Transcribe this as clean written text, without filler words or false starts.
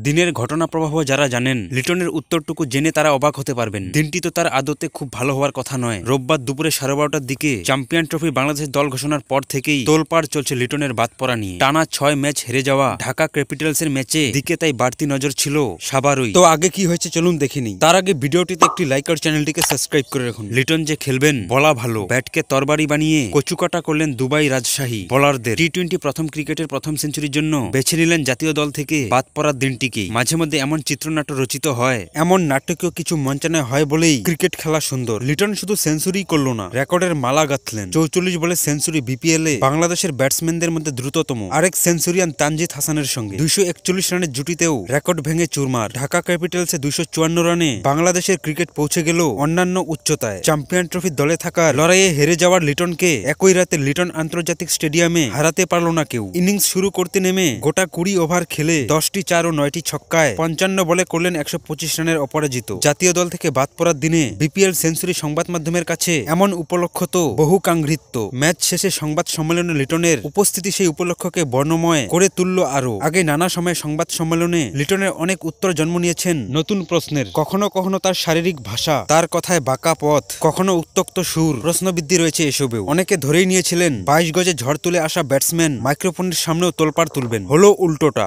দিনের ঘটনা প্রবাহ যারা জানেন লিটনের উত্তরটুকু জেনে তারা অবাক হতে পারবেন। দিনটি তো তার আদতে খুব ভালো হওয়ার কথা নয়। রোববার দুপুরে 12:30টার দিকে চ্যাম্পিয়ন ট্রফি বাংলাদেশের দল ঘোষণার পর থেকেই তোলপাড় চলছে লিটনের বাদ পড়া নিয়ে। টানা 6 ম্যাচ হেরে যাওয়া ঢাকা ক্যাপিটালসের ম্যাচে দিকে তাই বাড়তি নজর ছিল সবারই। তো আগে কি হয়েছে চলুন দেখিনি। তার আগে ভিডিওটিতে একটি লাইক আর চ্যানেলটিকে সাবস্ক্রাইব করে রাখুন। লিটন যে খেলবেন বলা ভালো, ব্যাটকে তরবারি বানিয়ে কচুকাটা করলেন দুবাই রাজশাহী বোলারদের। টি-20 প্রথম ক্রিকেটের প্রথম সেঞ্চুরির জন্য বেছে নিলেন জাতীয় দল থেকে বাদ পড়ার দিনটিকেই। মাঝে মধ্যে এমন চিত্রনাট্য রচিত হয়, এমন নাটকীয় কিছু মঞ্চায়ন হয় বলেই ক্রিকেট খেলা সুন্দর। লিটন শুধু সেঞ্চুরি করল না, রেকর্ডের মালা গাঁথলেন। 44 বলে সেঞ্চুরি বিপিএল এ বাংলাদেশের ব্যাটসম্যানদের মধ্যে দ্রুততম। আরেক সেঞ্চুরিয়ান তানজিদ হাসানের সঙ্গে 241 রানের জুটিতেও রেকর্ড ভেঙে চুরমার। ঢাকা ক্যাপিটালসে 254 রানে বাংলাদেশের ক্রিকেট পৌঁছে গেল অন্যান্য উচ্চতায়। চ্যাম্পিয়ন ট্রফির দলে থাকার লড়াইয়ে হেরে যাওয়ার লিটনকে একই রাতে লিটন আন্তর্জাতিক স্টেডিয়ামে হারাতে পারল না কেউ। ইনিংস শুরু করতে নেমে গোটা 20 ওভার খেলে 10টি 4 ও 9টি ছক্কায় 55 বলে করলেন 125 রানের অপরাজিত। জাতীয় দল থেকে বাদ পড়ার দিনে বিপিএল সেঞ্চুরি সংবাদ মাধ্যমের কাছে এমন উপলক্ষ তো বহু কাঙ্ক্ষিত। ম্যাচ শেষে সংবাদ সম্মেলনে লিটনের উপস্থিতি সেই উপলক্ষকে বর্ণময় করে তুলল আরো। আগে নানা সময় সংবাদ সম্মেলনে লিটনের অনেক উত্তর জন্ম নিয়েছেন নতুন প্রশ্নের। কখনো কখনো তার শারীরিক ভাষা, তার কথায় বাঁকা পথ, কখনো উত্তক্ত সুর, প্রশ্নবৃদ্ধি রয়েছে এসবেও। অনেকে ধরেই নিয়েছিলেন 22 গজে ঝড় তুলে আসা ব্যাটসম্যান মাইক্রোফোনের সামনেও তোলপাড় তুলবেন। হলো উল্টোটা।